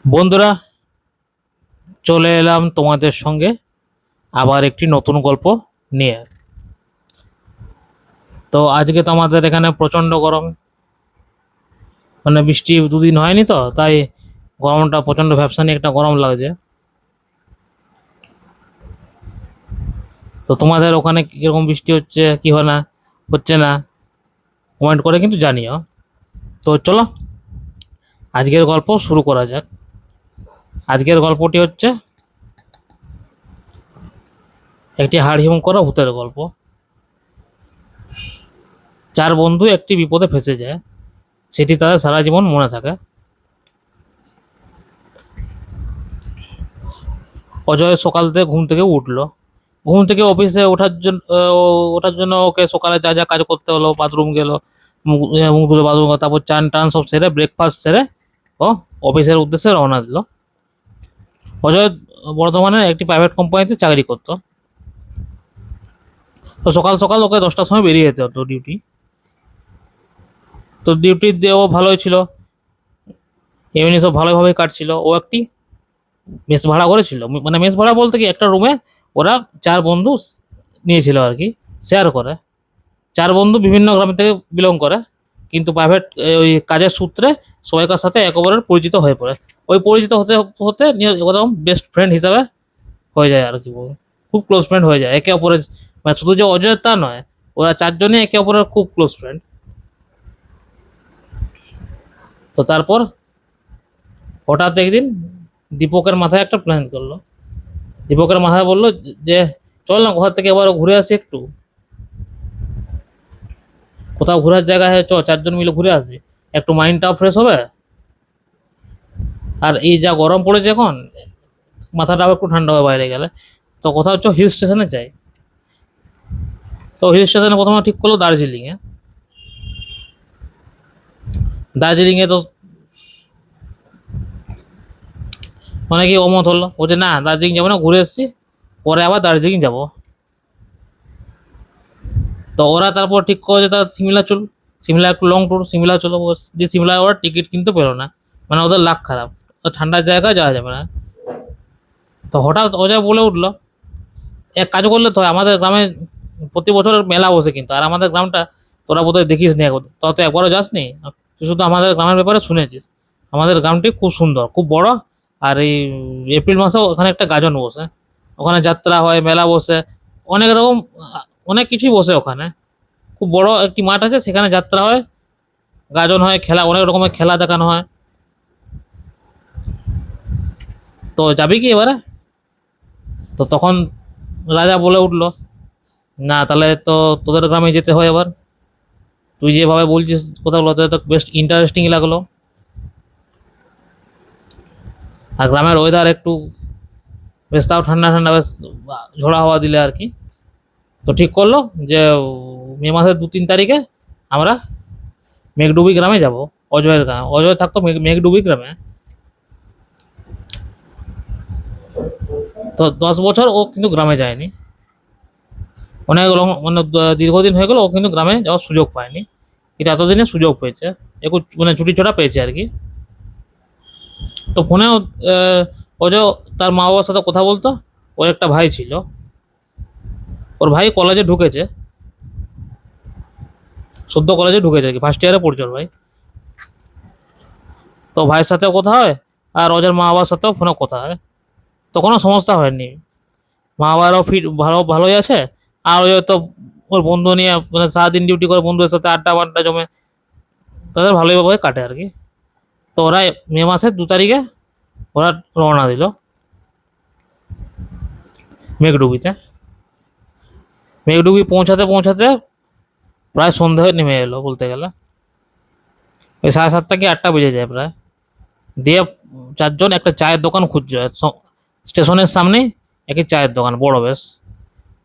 বন্ধুরা, চলে এলাম তোমাদের সঙ্গে আবার একটি নতুন গল্প নিয়ে। তো আজকে তো আমাদের এখানে প্রচণ্ড গরম, মানে বৃষ্টি দুদিন হয়নি, তো তাই গরমটা প্রচণ্ড ভ্যাপসানি একটা গরম লাগছে। তো তোমাদের ওখানে কীরকম বৃষ্টি হচ্ছে কি হয় না হচ্ছে না, কমেন্ট করে কিন্তু জানিও। তো চলো আজকের গল্প শুরু করা যাক। আজকের গল্পটি হচ্ছে একটি হাড়হিম করা ভূতের গল্প। চার বন্ধু একটি বিপদে ফেঁসে যায়, সেটি তাদের সারা জীবন মনে থাকে। অজয় সকাল থেকে ঘুম থেকে উঠলো। ঘুম থেকে অফিসে ওঠার জন্য ওকে সকালে যা যা কাজ করতে হলো, বাথরুম গেল, মুখ ধুলো, বাথরুম গেলো, তারপর চান টান সব সেরে ব্রেকফাস্ট সেরে ও অফিসের উদ্দেশ্যে রওনা দিল। অজয় বর্ধমানের একটি প্রাইভেট কোম্পানিতে চাকরি করতো। তো সকাল সকাল ওকে 10টার সময় বেরিয়ে যেতে হতো ডিউটি। তো ডিউটি দিয়েও ভালোই ছিল, এমনি সব ভালোভাবেই কাটছিল। ও একটি মেস ভাড়া করেছিল, মানে মেস ভাড়া বলতে কি, একটা রুমে ওরা চার বন্ধু নিয়েছিল আর কি, শেয়ার করে। চার বন্ধু বিভিন্ন গ্রাম থেকে বিলং করে, কিন্তু প্রাইভেট ওই কাজের সূত্রে সবাইকার সাথে এক অপরের পরিচিত হয়ে পড়ে। ওই পরিচিত হতে হতে একদম বেস্ট ফ্রেন্ড হিসাবে হয়ে যায় আর কি, খুব ক্লোজ ফ্রেন্ড হয়ে যায় একে অপরের। মানে শুধু যে অজয় তা নয়, ওরা চারজনই একে অপরের খুব ক্লোজ ফ্রেন্ড। তো তারপর হঠাৎ একদিন দীপকের মাথায় একটা প্ল্যান করলো। দীপকের মাথায় বললো যে চল না ঘর থেকে এবার ঘুরে আসি, একটু কোথাও ঘোরার জায়গা হয়, চারজন মিলে ঘুরে আসি, একটু মাইন্ডটাও ফ্রেশ হবে। আর এই যা গরম পড়েছে এখন, মাথাটাও একটু ঠান্ডা হবে বাইরে গেলে। তো কোথাও হিল স্টেশনে যাই। তো হিল স্টেশনে প্রথমে ঠিক করলো দার্জিলিংয়ে। দার্জিলিংয়ে তো অনেকেই অমত হলো, বলছে না দার্জিলিং যাবো না, ঘুরে এসেছি, পরে আবার দার্জিলিং যাব। তো ওরা তারপর ঠিক করে যে তারা সিমলা চল, সিমলা একটু লং ট্যুর, সিমলা চলো। যে সিমলায় ওরা টিকিট কিনতে পেলো না, মানে ওদের লাক খারাপ, ঠান্ডার জায়গায় যাওয়া যাবে না। তো হঠাৎ অজয় বলে উঠলো, এক কাজ করলে তো হয়, আমাদের গ্রামে প্রতি বছর মেলা বসে কিন্তু, আর আমাদের গ্রামটা তোরা বোধহয় দেখিস নি, এখন তো তো একবারও যাসনি, তুই শুধু আমাদের গ্রামের ব্যাপারে শুনেছিস। আমাদের গ্রামটি খুব সুন্দর, খুব বড়। আর এই এপ্রিল মাসেও ওখানে একটা গাজন বসে, ওখানে যাত্রা হয়, মেলা বসে, অনেক রকম অনেক কিছুই বসে ওখানে। খুব বড় একটি মাঠ আছে, সেখানে যাত্রা হয়, গাজন হয়, খেলা, অনেক রকমের খেলা দেখানো হয়। তো যাবি কি এবারে? তো তখন রাজা বলে উঠলো, না তাহলে তো তোদের গ্রামে যেতে হয় এবার, তুই যেভাবে বলছিস কথাগুলো তো বেশ ইন্টারেস্টিং লাগলো। আর গ্রামের ওয়েদার একটু বেশ, তাও ঠান্ডা ঠান্ডা, বেশ ঝোড়া হাওয়া দিলে আর কি। তো ঠিক করলো যে মে মাসের 2-3 তারিখে আমরা মেঘডুবি গ্রামে যাব। অজয়ের গ্রাম, অজয় থাকতো মেঘডুবি গ্রামে। তো 10 বছর ও কিন্তু গ্রামে যায়নি, অনেক মানে দীর্ঘদিন হয়ে গেল ও কিন্তু গ্রামে যাওয়ার সুযোগ পায়নি। কিন্তু এতদিনে সুযোগ পেয়েছে, একটু মানে ছুটি ছড়া পেয়েছে আর কি। তো ফোনেও অজয় তার মা বাবার সাথে কথা বলতো। ওর একটা ভাই ছিল, ওর ভাই কলেজে ঢুকেছে, সদ্য কলেজে ঢুকেছে আর কি, ফার্স্ট ইয়ারে পড়ছে ওর ভাই। তো ভাইয়ের সাথেও কথা হয়, আর অজয়ের মা বাবার সাথেও ফোনে কথা হয়। তো কোনো সমস্যা হয়নি, মা বাবারাও ফিট ভালোই আছে। আর ওই তো ওর বন্ধু নিয়ে, মানে সারাদিন ডিউটি করে বন্ধুদের সাথে আড্ডা বাড্ডা জমে, তাদের ভালোইভাবে কাটে আর কি। তো ওরা মে মাসের 2 তারিখে ওরা রওনা দিল মেঘডুবিতে। মেঘডুবি পৌঁছাতে পৌঁছাতে প্রায় সন্ধে হয়ে নেমে এলো বলতে গেলে, ওই 7:30 কি 8টা বেজে যায় প্রায়। দিয়ে চারজন একটা চায়ের দোকান খুঁজছে স্টেশনের সামনেই, একই চায়ের দোকান বড় বেশ।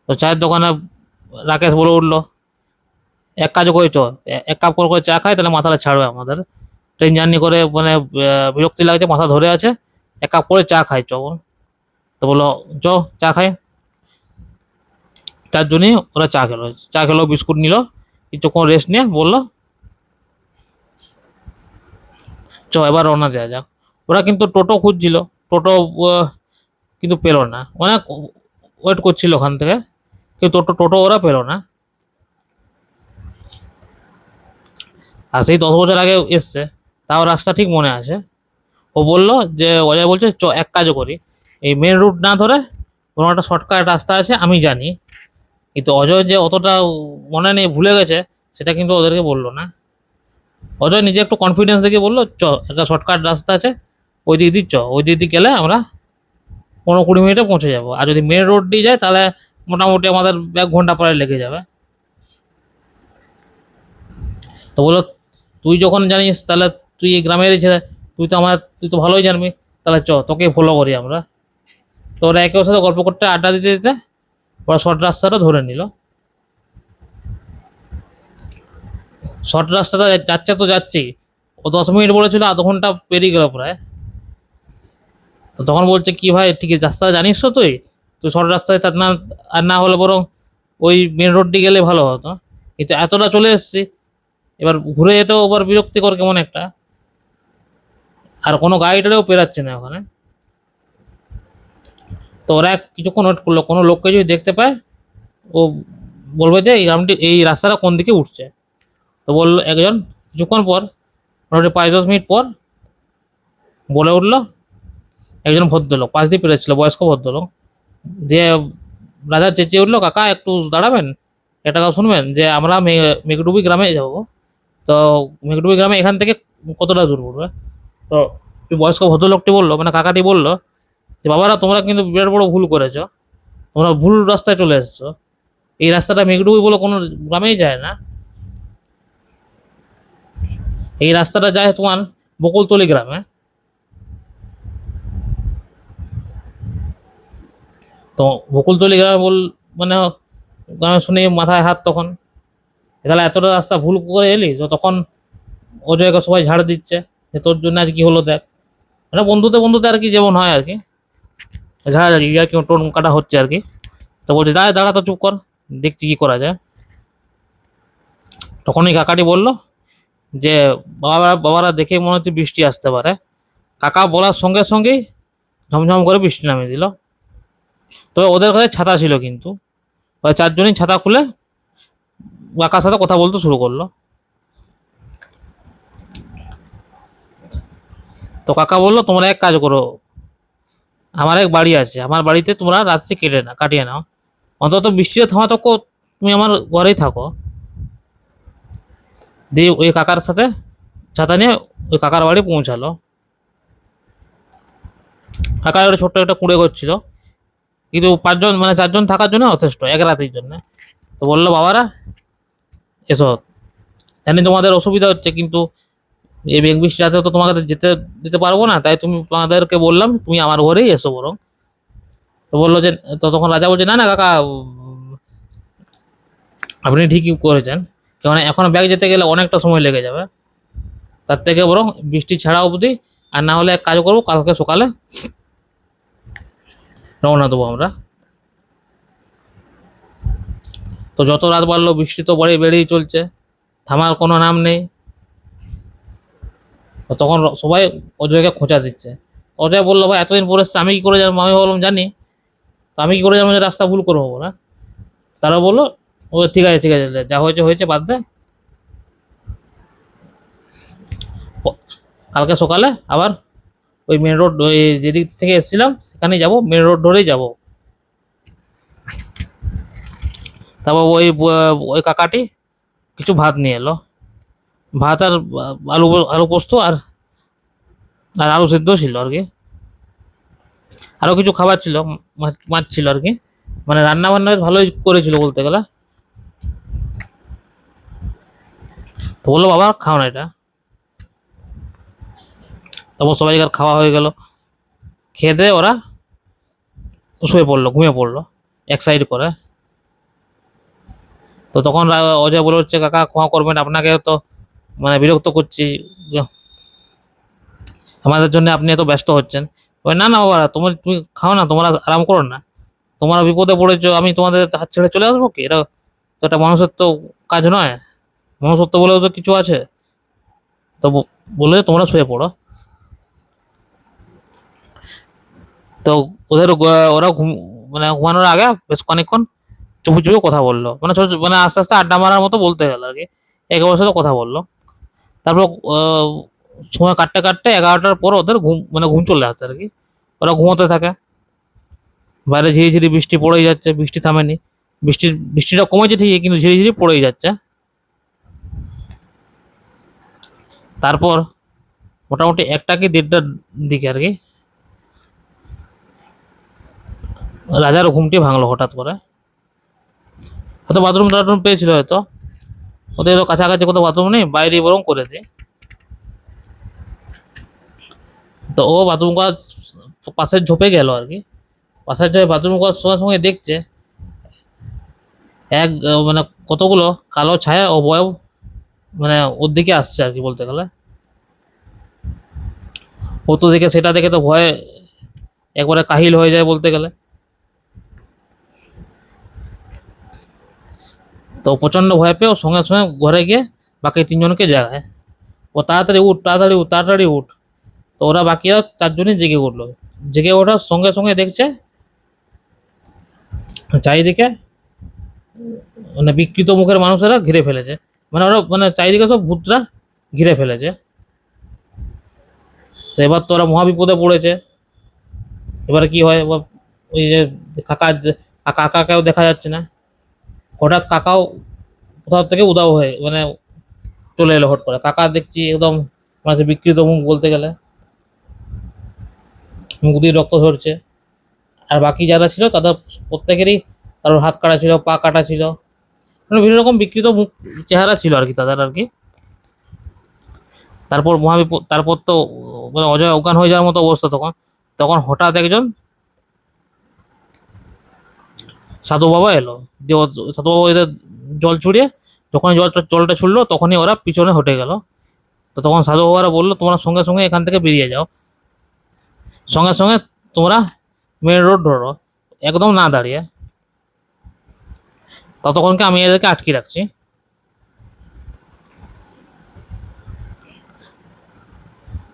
তো চায়ের দোকানে রাকেশ বলে উঠলো, এক কাজ করে চ, এক কাপ করে করে চা খাই, তাহলে মাথাটা ছাড়বে আমাদের, ট্রেন জার্নি করে মানে বিরক্তি লাগছে, মাথা ধরে আছে, এক কাপ করে চা খাই চ বল। তো বললো চ, চা খাই। চারজনই ওরা চা খেলো, বিস্কুট নিল, কিছুক্ষণ রেস্ট নিয়ে বললো চ এবার রওনা দেওয়া যাক। ওরা কিন্তু টোটো খুঁজছিল, টোটো কিন্তু পেলো না, অনেক ওয়েট করছিল ওখান থেকে, কিন্তু টোটো টোটো ওরা পেলো না। আর সেই 10 বছর আগে এসছে, তাও রাস্তা ঠিক মনে আছে। ও বললো যে, অজয় বলছে চ এক কাজও করি, এই মেন রুট না ধরে কোনো একটা শর্টকাট রাস্তা আছে আমি জানি, কিন্তু অজয় যে অতটা মনে নেই, ভুলে গেছে, সেটা কিন্তু ওদেরকে বললো না। অজয় নিজে একটু কনফিডেন্স দেখে বললো চ একটা শর্টকাট রাস্তা আছে, ওই দিক দিয়ে চ, ওই দিক দিয়ে গেলে আমরা 15-20 মিনিটে পৌঁছে যাবো, আর যদি মেন রোড দিয়ে যায় তাহলে মোটামুটি আমাদের 1 ঘন্টা প্রায় লেগে যাবে। তো বললো তুই যখন জানিস তাহলে, তুই এই গ্রামেরই ছেলে, তুই তো ভালোই জানবি, তাহলে চ তোকে ফলো করি আমরা। তো ওরা একে ওর সাথে গল্প করতে, আড্ডা দিতে দিতে ওরা শর্ট রাস্তাটা ধরে নিল। শর্ট রাস্তাটা যাচ্ছে তো যাচ্ছি, ও 10 মিনিট বলেছিল, আধ ঘন্টা পেরিয়ে গেল প্রায়। তো তখন বলছে কি ভাই ঠিক আছে রাস্তা জানিস তো তুই, তুই শর্ট রাস্তায় তার না, আর না হলে বরং ওই মেন রোড দিয়ে গেলে ভালো হতো, কিন্তু এতটা চলে এসেছি, এবার ঘুরে যেতেও আবার বিরক্তিকর কেমন একটা, আর কোনো গাড়িটারেও পেরাচ্ছে না ওখানে। তো ওরা কিছুক্ষণ ওয়েট করলো, কোনো লোককে যদি দেখতে পায় ও বলবে যে এই রাস্তাটা কোন দিকে উঠছে। তো বললো একজন, কিছুক্ষণ পর, মোটামুটি 5-10 মিনিট পর বলে উঠলো একজন ভদ্রলোক, পাশ দিয়ে পেরেছিল, বয়স্ক ভদ্রলোক, দিয়ে রাজা চেঁচিয়ে উঠলো, কাকা একটু দাঁড়াবেন, একটা কথা শুনবেন, যে আমরা মেঘডুবি গ্রামে যাব। তো মেঘডুবি গ্রামে এখান থেকে কতটা দূর পড়বে? তো ওই বয়স্ক ভদ্রলোকটি বললো, মানে কাকাটি বললো যে বাবারা তোমরা কিন্তু বিরাট বড় ভুল করেছো, তোমরা ভুল রাস্তায় চলে এসেছো, এই রাস্তাটা মেঘডুবি বলে কোনো গ্রামেই যায় না, এই রাস্তাটা যায় তোমার বকুলতলি গ্রামে। তো বকুলতলি গ্রামে মানে গ্রামে শুনে মাথায় হাত তখন, তাহলে এতটা রাস্তা ভুল করে এলি, তো তখন ও জায়গায় সবাই ঝাড় দিচ্ছে যে তোর জন্য আজ কি হলো দেখ, মানে বন্ধুতে বন্ধুতে আর কি যেমন হয় আর কি, ঝাড়াঝাড়ি আর কি টোন কাটা হচ্ছে আর কি। তো বলছে দাঁড়া দাঁড়া, তো চুপ কর, দেখছি কি করা যায়। তখনই কাকাটি বললো যে বাবারা দেখে মনে হচ্ছে বৃষ্টি আসতে পারে। কাকা বলার সঙ্গে সঙ্গেই ঝমঝম করে বৃষ্টি নামিয়ে দিল। তবে ওদের কাছে ছাতা ছিল, কিন্তু ওই চারজনই ছাতা খুলে কাকার সাথে কথা বলতে শুরু করলো। তো কাকা বললো তোমরা এক কাজ করো, আমার এক বাড়ি আছে, আমার বাড়িতে তোমরা রাত্রি কাটিয়ে নাও, অন্তত বৃষ্টিতে থামা তো তুমি আমার ঘরেই থাকো। দিয়ে ওই কাকার সাথে ছাতা নিয়ে ওই কাকার বাড়ি পৌঁছালো। কাকার একটা ছোট্ট একটা কুঁড়ে ঘর ছিল, কিন্তু 5 জন মানে 4 জন থাকার জন্য যথেষ্ট এক রাতের জন্য। তো বললো বাবারা এসো, জানি তোমাদের অসুবিধা হচ্ছে, কিন্তু এই মেঘ বৃষ্টি রাতে তো তোমাকে যেতে দিতে পারবো না, তাই তোমাদেরকে বললাম তুমি আমার ঘরেই এসো বরং। তো বললো যে, তো তখন রাজা বলছে না না কাকা, আপনি ঠিকই করেছেন, কেননা এখন ব্যাগ যেতে গেলে অনেকটা সময় লেগে যাবে, তার থেকে বরং বৃষ্টি ছাড়া অবধি, আর না হলে এক কাজ করবো, কালকে সকালে রওনা দেবো আমরা। তো যত রাত বাড়লো বৃষ্টি তো বেড়েই চলছে, থামার কোনো নাম নেই। তো তখন সবাই অজয়কে খোঁচা দিচ্ছে। অজয় বললো ভাই এতদিন পরে এসছে, আমি কি করে জানবো? আমি বললাম জানি, তো আমি কি করে জানবো যে রাস্তা ভুল করবো না? তারা বললো ও ঠিক আছে ঠিক আছে, যা হয়েছে হয়েছে, বাদ দে, কালকে সকালে আবার ওই মেন রোড, ওই যেদিক থেকে এসেছিলাম সেখানেই যাবো, মেন রোড ধরেই যাবো। তারপর ওই কাকাটি কিছু ভাত নিয়ে এলো, ভাত আর আলু আলু পোস্ত আর আর আলু সেদ্ধ ছিল আর কি, আরও কিছু খাবার ছিল, মাছ মাছ ছিল আর কি, মানে রান্না বান্না বেশ ভালোই করেছিল বলতে গেলে। তো বললো বাবা খাও না এটা। তারপর সবাইকার খাওয়া হয়ে গেল, খেয়ে দিয়ে ওরা শুয়ে পড়লো, ঘুমিয়ে পড়লো এক সাইড করে। তো তখন অজয় বলে হচ্ছে কাকা ক্ষমা করবেন, আপনাকে তো মানে বিরক্ত করছি, আমাদের জন্য আপনি এত ব্যস্ত হচ্ছেন। ওই না না বাবা, তুমি খাও না, তোমরা আরাম করো না, তোমরা বিপদে পড়েছো, আমি তোমাদের হাত ছেড়ে চলে আসবো কি? এটা তো একটা মানুষের তো কাজ নয়, মনুষ্যত্ব বলেও তো কিছু আছে। তো বলে তোমরা শুয়ে পড়ো। তো ওরা মানে ঘুমানোর আগে বেশ খানিকক্ষণ চুপি চুপি কথা বললো, মানে মানে আস্তে আস্তে আড্ডা মারার মতো বলতে গেল আর কি। একে অপরের সাথে কথা বললো। তারপর সময় কাটতে কাটতে 11টার পর ওদের মানে ঘুম চলে আসে আর কি। ওরা ঘুমোতে থাকে। বাইরে ঝিরি ঝিরি বৃষ্টি পড়েই যাচ্ছে, বৃষ্টি থামেনি। বৃষ্টিটা কমেছে ঠিকই, কিন্তু ঝিরি ঝিরি পড়েই যাচ্ছে। তারপর মোটামুটি 1টা কি 1:30টার দিকে আর কি রাজার ঘুমটি ভাঙলো হঠাৎ করে। হয়তো বাথরুম টাথরুম পেয়েছিল হয়তো, ওদের তো কাছাকাছি কোথাও বাথরুম নেই, বাইরে বরং করেছে। তো ও বাথরুম করার পাশের ঝোপে গেল আর কি। পাশের ঝোপে বাথরুম করার সঙ্গে সঙ্গে দেখছে মানে কতগুলো কালো ছায়া অবয়ব মানে ওর দিকে আসছে আর কি বলতে গেলে। ও তো সেটা দেখে তো ভয়ে একবারে কাহিল হয়ে যায় বলতে গেলে। তো প্রচন্ড ভয় পেয়ে ও সঙ্গে সঙ্গে ঘরে গিয়ে বাকি 3জনকে জাগায়। ও তাড়াতাড়ি উঠ, তাড়াতাড়ি উঠ, তাড়াতাড়ি উঠ। তো ওরা বাকিরা 4জনই জেগে উঠলো। জেগে ওঠার সঙ্গে সঙ্গে দেখছে চারিদিকে মানে বিকৃত মুখের মানুষেরা ঘিরে ফেলেছে। মানে ওরা মানে চারিদিকে সব ভূতরা ঘিরে ফেলেছে। তো এবার তো ওরা মহাবিপদে পড়েছে। এবারে কি হয়, ওই যে কাকা কাকাকেও দেখা যাচ্ছে না। হঠাৎ কাকাও কোথাও থেকে উধাও হয়ে মানে চলে এলো হট করে। কাকা দেখছি একদম মানে বিকৃত মুখ বলতে গেলে, মুখ দিয়ে রক্ত ঝরছে। আর বাকি যারা ছিল তাদের প্রত্যেকেরই কারোর হাত কাটা ছিল, পা কাটা ছিল, মানে বিভিন্ন রকম বিকৃত মুখ চেহারা ছিল আর কি তাদের আর কি। তারপর তারপর তো মানে অজয় অজ্ঞান হয়ে যাওয়ার মতো অবস্থা। তখন তখন হঠাৎ একজন সাধু বাবা এলো। যে সাধু বাবা এদের জল ছুড়িয়ে যখনই জলটা ছুড়লো তখনই ওরা পিছনে হটে গেল। তো তখন সাধু বাবারা বললো তোমরা সঙ্গে সঙ্গে এখান থেকে বেরিয়ে যাও, সঙ্গে সঙ্গে তোমরা মেন রোড ধরো, একদম না দাঁড়িয়ে। ততক্ষণকে আমি এদেরকে আটকে রাখছি।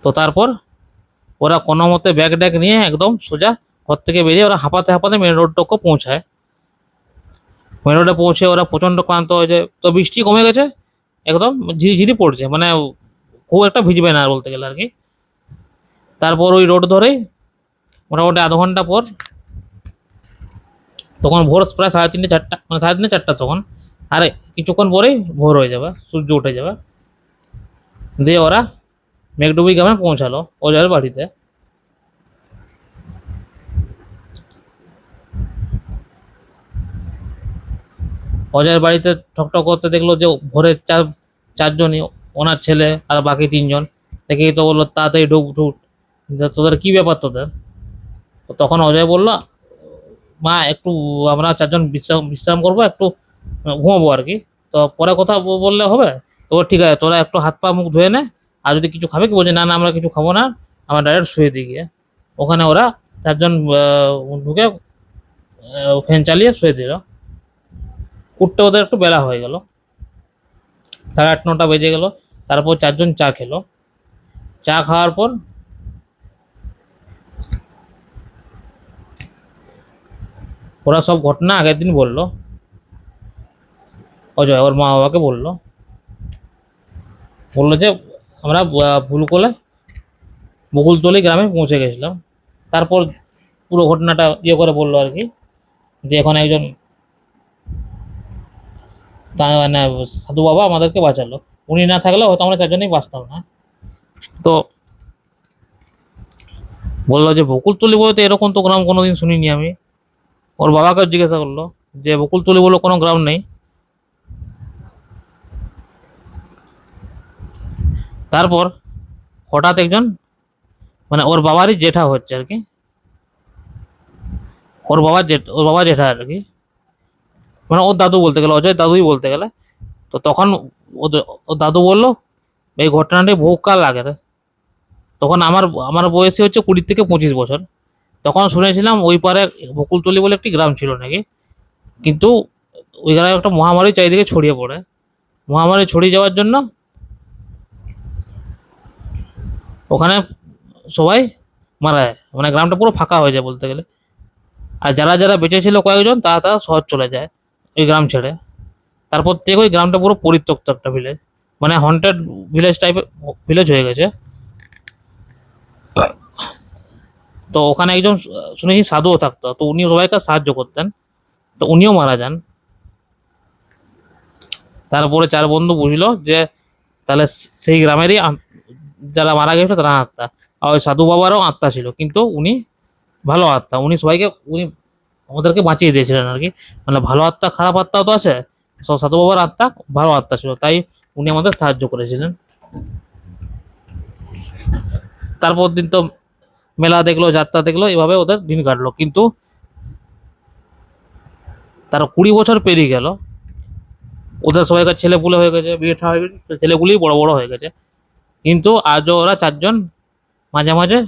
তো তারপর ওরা কোনো মতে ব্যাগ ড্যাগ নিয়ে একদম সোজা ঘর থেকে বেরিয়ে ওরা হাঁপাতে হাঁপাতে মেন রোডটাকে পৌঁছায়। মেন রোডে পৌঁছে ওরা প্রচণ্ড ক্লান্ত হয়ে যায়। তো বৃষ্টি কমে গেছে, একদম ঝিরিঝিরি পড়ছে, মানে খুব একটা ভিজবে না বলতে গেলে আর কি। তারপর ওই রোড ধরেই মোটামুটি আধ ঘন্টা পর তখন ভোর প্রায় 3:30 4টা, মানে 3:30 4টা তখন। আর কিছুক্ষণ পরেই ভোর হয়ে যাবে, সূর্য উঠে যাবে। দিয়ে ওরা মেঘডুবি গ্রামে পৌঁছালো অজয়ের বাড়িতে। অজয়ের বাড়িতে ঠকঠক করতে দেখলো যে ভোরের 4জনই, ওনার ছেলে আর বাকি 3জন। দেখেই তো বললো তাড়াতাড়ি ঢুক ঢুক, তোদের কি ব্যাপার তোদের। তো তখন অজয় বললো মা একটু আমরা 4জন বিশ্রাম বিশ্রাম করবো, একটু ঘুমাবো আর কি। তো পরে কথা বললে হবে। তো ঠিক আছে, তোরা একটু হাত পা মুখ ধুয়ে নে, আর যদি কিছু খাবে কি বলছে না না আমরা কিছু খাবো না, আমরা ডাইরেক্ট শুয়ে দিই গিয়ে। ওখানে ওরা 4জন ঢুকে ফ্যান চালিয়ে শুয়ে দিল। উঠতে ওদের একটু বেলা হয়ে গেল, 8:30 9টা বেজে গেল। তারপর 4জন চা খেলো। চা খাওয়ার পর ওরা সব ঘটনা আগের দিন বললো। অজয় ওর মা বাবাকে বললো বললো যে আমরা ভুল করে বকুলতলি গ্রামে পৌঁছে গেছিলাম। তারপর পুরো ঘটনাটা করে বললো আর কি, যে এখন একজন মানে সাধু বাবা আমাদেরকে বাঁচালো, উনি না থাকলে হয়তো আমরা 4জনেই বাঁচতাম না। তো বললো যে বকুলতলি বলতে এরকম তো গ্রাম কোনোদিন শুনিনি আমি। ওর বাবাকে জিজ্ঞাসা করলো যে বকুলতলি বলে কোনো গ্রাম নেই। তারপর হঠাৎ একজন মানে ওর বাবারই জেঠা হচ্ছে আর কি, ওর বাবা জেঠা আর কি, মানে ওর দাদু বলতে গেলে, অজয় দাদুই বলতে গেলে। তো তখন ওর দাদু বললো এই ঘটনাটি বহুকাল আগে। তখন আমার আমার বয়সী হচ্ছে 20 থেকে 25 বছর। তখন শুনেছিলাম ওই পারে বকুলতলি বলে একটি গ্রাম ছিল নাকি, কিন্তু ওই গ্রামে একটা মহামারী চারিদিকে ছড়িয়ে পড়ে। মহামারী ছড়িয়ে যাওয়ার জন্য ওখানে সবাই মারা যায়, মানে গ্রামটা পুরো ফাঁকা হয়ে যায় বলতে গেলে। আর যারা যারা বেঁচে ছিল কয়েকজন, তারা তারা শহর চলে যায় ওই গ্রাম ছেড়ে। তারপর থেকে ওই গ্রামটা পুরো পরিত্যক্ত একটা ভিলেজ, মানে হন্টেড ভিলেজ টাইপের ভিলেজ হয়ে গেছে। তো ওখানে একজন শুনেছি সাধুও থাকতো, তো উনি সবাইকে সাহায্য করতেন, তো উনিও মারা যান। তারপরে চার বন্ধু বুঝলো যে তাহলে সেই গ্রামেরই যারা মারা গেছিল তারা আত্মা। আর ওই সাধু বাবারও আত্মা ছিল, কিন্তু উনি ভালো আত্মা, উনি সবাইকে উনি আমাদেরকে বাঁচিয়ে দিয়েছিলেন আর কি। মানে ভালো আত্মা খারাপ আত্মাও তো আছে, সব সাধু বাবার আত্মা ভালো আত্মা ছিল, তাই উনি আমাদের সাহায্য করেছিলেন। তারপর দিন তো মেলা দেখলো, যাত্রা দেখলো, এভাবে ওদের দিন কাটলো। কিন্তু তার 20 বছর পেরিয়ে গেল, ওদের সবাইকার ছেলে পুলে হয়ে গেছে, বিয়ে থা হয়ে গেছে, ছেলেগুলি বড় বড় হয়ে গেছে। কিন্তু আজও ওরা চারজন মাঝে মাঝে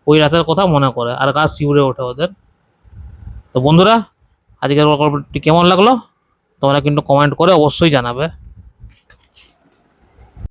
ওই রাতের কথা মনে করে, আর গা শিউরে ওঠে ওদের। তো বন্ধুরা, আজকের গল্পটি কেমন লাগলো তোমরা কিন্তু কমেন্ট করে অবশ্যই জানাবে।